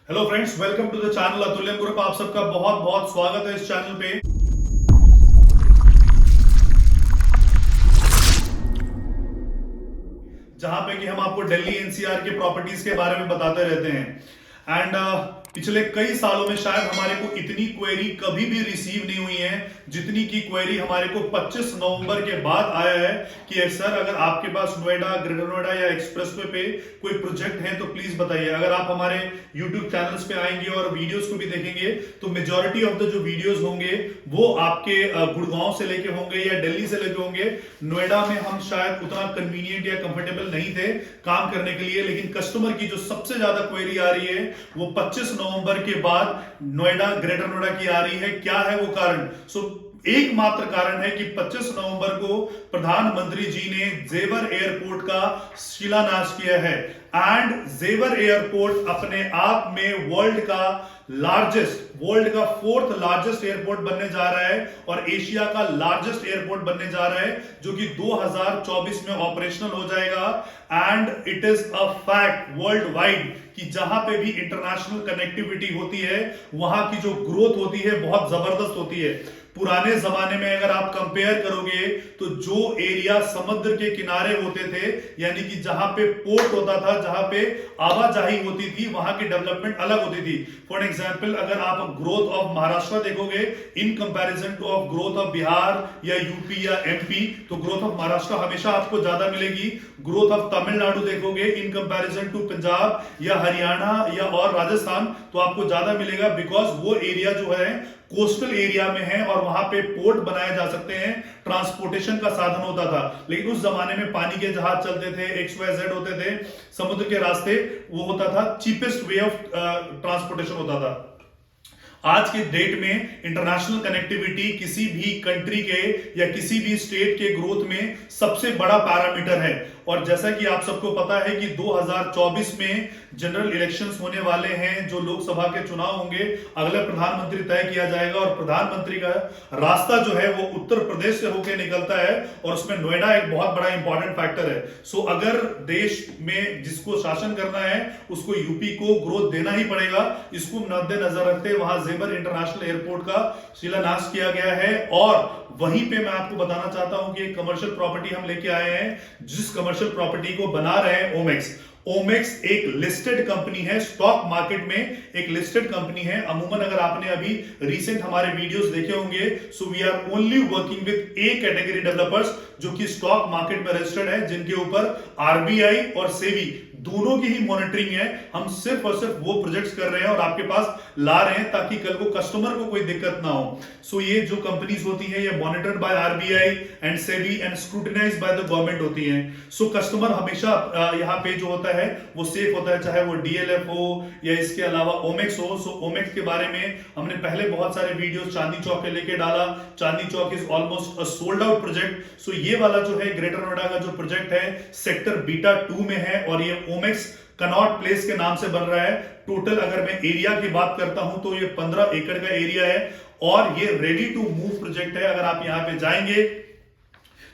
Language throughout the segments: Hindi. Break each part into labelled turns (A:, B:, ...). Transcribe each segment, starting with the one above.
A: Hello friends, welcome to the channel Atulyam group. आप सबका बहुत बहुत स्वागत है इस चैनल पे। जहां पे कि हम आपको दिल्ली एनसीआर के प्रॉपर्टीज के बारे में बताते रहते हैं। एंड पिछले कई सालों में शायद हमारे को इतनी क्वेरी कभी भी रिसीव नहीं हुई है जितनी की क्वेरी हमारे को 25 नवंबर के बाद आया है कि सर अगर आपके पास नोएडा, ग्रेटर नोएडा या एक्सप्रेसवे पे कोई प्रोजेक्ट है तो प्लीज बताइए। अगर आप हमारे यूट्यूब चैनल्स पे आएंगे और वीडियोस को भी देखेंगे तो मेजॉरिटी ऑफ द जो वीडियोस होंगे वो आपके गुड़गांव से लेके होंगे या दिल्ली से लेके होंगे। नोएडा में हम शायद उतना कन्वीनियंट या कंफर्टेबल नहीं थे काम करने के लिए, लेकिन कस्टमर की जो सबसे ज्यादा क्वेरी आ रही है वो 25 नवंबर के बाद नोएडा, ग्रेटर नोएडा की आ रही है। क्या है वो कारण? एकमात्र कारण है कि 25 नवंबर को प्रधानमंत्री जी ने जेवर एयरपोर्ट का शिलान्यास किया है। एंड जेवर एयरपोर्ट अपने आप में वर्ल्ड का फोर्थ लार्जेस्ट एयरपोर्ट बनने जा रहा है और एशिया का लार्जेस्ट एयरपोर्ट बनने जा रहा है, जो कि 2024 में ऑपरेशनल हो जाएगा। And it is a fact world wide कि जहां पे भी इंटरनेशनल कनेक्टिविटी होती है वहां की जो ग्रोथ होती है बहुत जबरदस्त होती है। पुराने जमाने में अगर आप कंपेयर करोगे तो जो एरिया समुद्र के किनारे होते थे, यानी कि जहां पे पोर्ट होता था, जहां पे आवाजाही होती थी, वहां की डेवलपमेंट अलग होती थी। फॉर एग्जांपल अगर आप ग्रोथ ऑफ महाराष्ट्र देखोगे in comparison two of growth of Bihar या यूपी या एमपी, तो ग्रोथ ऑफ महाराष्ट्र हमेशा आपको ज्यादा मिलेगी। ग्रोथ ऑफ तमिलनाडु देखोगे इन कंपैरिजन टू पंजाब या हरियाणा या और राजस्थान, तो आपको ज्यादा मिलेगा, बिकॉज वो एरिया जो है कोस्टल एरिया में है और वहां पे पोर्ट बनाए जा सकते हैं, ट्रांसपोर्टेशन का साधन होता था। लेकिन उस जमाने में पानी के जहाज चलते थे, XYZ होते थे, समुद्र के रास्ते, वो होता था चीपेस्ट वे ऑफ ट्रांसपोर्टेशन होता था। आज के डेट में इंटरनेशनल कनेक्टिविटी किसी भी कंट्री के या किसी भी स्टेट के ग्रोथ में सबसे बड़ा पैरामीटर है। और जैसा कि आप सबको पता है कि 2024 में जनरल इलेक्शंस होने वाले हैं, जो लोकसभा के चुनाव होंगे, अगला प्रधानमंत्री तय किया जाएगा और प्रधानमंत्री का रास्ता जो है वो उत्तर प्रदेश से होकर निकलता है और उसमें नोएडा एक बहुत बड़ा इंपॉर्टेंट फैक्टर है। सो अगर देश में जिसको शासन करना है उसको यूपी को ग्रोथ देना ही पड़ेगा। इसको मद्देनजर रखते वहां जेवर इंटरनेशनल एयरपोर्ट का शिलान्यास किया गया है। और वहीं पे मैं आपको बताना चाहता हूं कि एक कमर्शियल प्रॉपर्टी हम लेके आए हैं, जिस कमर्शियल प्रॉपर्टी को बना रहे हैं ओमेक्स एक लिस्टेड कंपनी है, स्टॉक मार्केट में एक लिस्टेड कंपनी है। अमूमन अगर आपने अभी रीसेंट हमारे वीडियोस देखे होंगे, so we are only working with a category developers जो कि स्टॉक मार्केट में रजिस्टर्ड है, जिनके ऊपर आरबीआई और सेबी दोनों की ही मॉनिटरिंग है। हम सिर्फ और सिर्फ वो प्रोजेक्ट्स कर रहे हैं और आपके पास ला रहे हैं ताकि कल को कस्टमर को कोई दिक्कत ना हो। सो ये जो कंपनीज होती हैं ये monitored by RBI and SEBI and scrutinized by the government होती हैं। सो कस्टमर हमेशा यहाँ पे जो होता है वो सेफ होता है, चाहे वो डीएलएफ हो या इसके अलावा ओमेक्स हो। सो ओमेक्स के बारे में हमने पहले बहुत सारे वीडियोस चांदनी चौक के लेके डाला। Chandni Chowk is almost a sold out project. So ये वाला जो है ग्रेटर नोएडा का जो प्रोजेक्ट है सेक्टर बीटा 2 में है और ये ओमेक्स कनॉट प्लेस के नाम से बन रहा है। टोटल अगर मैं एरिया की बात करता हूं तो ये 15 एकड़ का एरिया है और ये रेडी टू मूव प्रोजेक्ट है। अगर आप यहां पे जाएंगे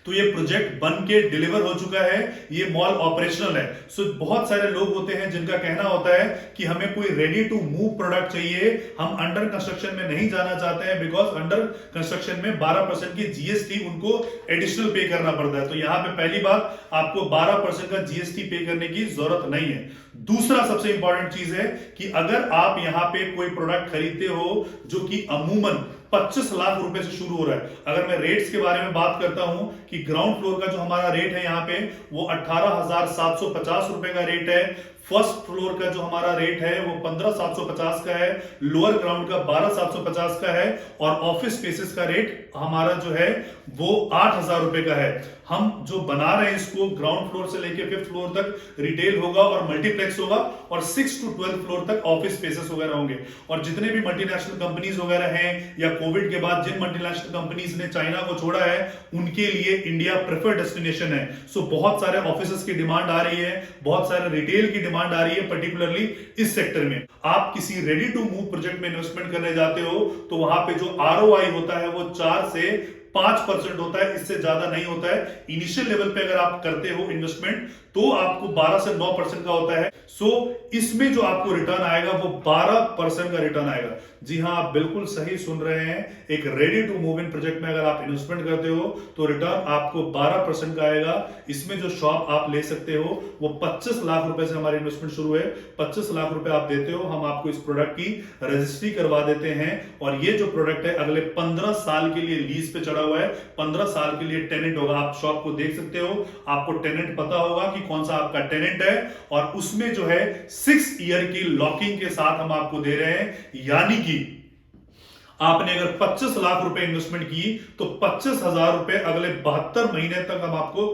A: तो ये प्रोजेक्ट बन के डिलीवर हो चुका है, ये मॉल ऑपरेशनल है। सो बहुत सारे लोग होते हैं जिनका कहना होता है कि हमें कोई रेडी टू मूव प्रोडक्ट चाहिए, हम अंडर कंस्ट्रक्शन में नहीं जाना चाहते हैं, बिकॉज अंडर कंस्ट्रक्शन में 12% की जीएसटी उनको एडिशनल पे करना पड़ता है। तो यहां पे पहली बात, आपको 12% का जीएसटी पे करने की जरूरत नहीं है। दूसरा सबसे इंपॉर्टेंट चीज है कि अगर आप यहां पे कोई प्रोडक्ट खरीदते हो जो कि अमूमन 25 लाख रुपए से शुरू हो रहा है। अगर मैं रेट्स के बारे में बात करता हूं कि ग्राउंड फ्लोर का जो हमारा रेट है यहाँ पे वो 18,750 रुपए का रेट है। फर्स्ट फ्लोर का जो हमारा रेट है वो 15,750 का है, लोअर ग्राउंड का 12,750 का है और ऑफिस स्पेसेस का रेट हमारा जो है वो 8,000 रुपए का है। हम जो बना रहे हैं इसको ग्राउंड फ्लोर से लेकर 5th फ्लोर तक रिटेल होगा और मल्टीप्लेक्स होगा और 6 to 12 फ्लोर तक ऑफिस स्पेसेस वगैरह होंगे। और जितने भी मल्टीनेशनल कंपनीज वगैरह हैं या कोविड के बाद जिन मल्टीनेशनल कंपनीज ने चाइना को छोड़ा है उनके लिए इंडिया प्रेफर्ड डेस्टिनेशन है। सो बहुत सारे ऑफिसेस की डिमांड आ रही है, बहुत सारे रिटेल की डिमांड आ रही है, पर्टिकुलरली इस सेक्टर में। आप किसी रेडी टू मूव प्रोजेक्ट में इन्वेस्टमेंट करने जाते हो तो वहां पे जो आरओआई होता है वो 4 से 5% होता है, इससे ज्यादा नहीं होता है। इनिशियल लेवल पे अगर आप करते हो इन्वेस्टमेंट तो आपको 12 से 9% का होता है। सो इसमें जो आपको रिटर्न आएगा वो 12% का रिटर्न आएगा। जी हां, आप बिल्कुल सही सुन रहे हैं। एक ready to move in project में अगर आप इन्वेस्टमेंट करते हो तो रिटर्न आपको 12% का आएगा। इसमें जो शॉप आप ले सकते हो वो 25 लाख रुपए से हमारी इन्वेस्टमेंट शुरू है। 25 लाख रुपए आप देते हो, हम आपको इस प्रोडक्ट की रजिस्ट्री करवा देते हैं और ये जो प्रोडक्ट है अगले 15 साल के लिए लीज पे चढ़ा हुआ है। 15 साल के लिए टेनेंट होगा। आप शॉप को देख सकते हो, आपको टेनेंट पता होगा कि कौन सा आपका टेनेंट है और उसमें जो है 6 ईयर की लॉकिंग के साथ हम आपको दे रहे हैं। यानी कि आपने अगर 25 लाख रुपए इन्वेस्टमेंट की तो 25,000 रुपए अगले 72 महीने तक हम आपको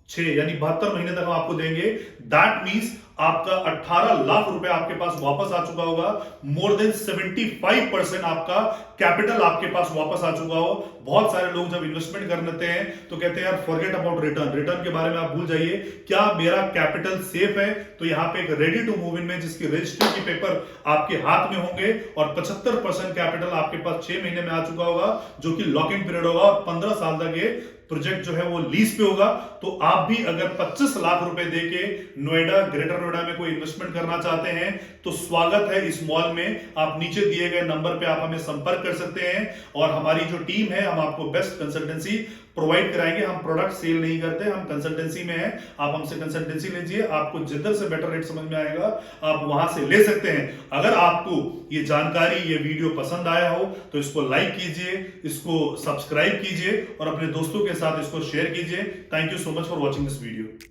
A: 72 महीने तक हम आपको देंगे। दैट मींस आपका 18 लाख रुपए आपके पास वापस आ चुका होगा। मोर देन 75% आपका कैपिटल आपके पास वापस आ चुका हो। बहुत सारे लोग जब इन्वेस्टमेंट करते हैं तो कहते हैं यार फॉरगेट अबाउट रिटर्न, रिटर्न के बारे में आप भूल जाइए, क्या मेरा कैपिटल सेफ है? तो यहाँ पे एक रेडी टू मूव इन में जिसकी रजिस्ट्री के पेपर आपके हाथ में होंगे और 75% कैपिटल आपके पास 6 महीने में आ चुका होगा जो कि लॉकिंग पीरियड होगा और 15 साल तक ये प्रोजेक्ट जो है वो लीज पे होगा। तो आप भी अगर 25 लाख रुपए देके नोएडा, ग्रेटर नोएडा में कोई इन्वेस्टमेंट करना चाहते हैं तो स्वागत है इस मॉल में। आप नीचे दिए गए नंबर पे आप हमें संपर्क कर सकते हैं और हमारी जो टीम है हम आपको बेस्ट कंसल्टेंसी प्रोवाइड कराएंगे। हम प्रोडक्ट सेल नहीं करते, हम कंसल्टेंसी में हैं। आप हमसे कंसल्टेंसी लीजिए, आपको जिधर से बेटर रेट समझ में आएगा आप वहां से ले सकते हैं। अगर आपको ये जानकारी, ये वीडियो पसंद आया हो तो इसको लाइक कीजिए, इसको सब्सक्राइब कीजिए और अपने दोस्तों के साथ इसको शेयर कीजिए। Thank you so much for watching this video.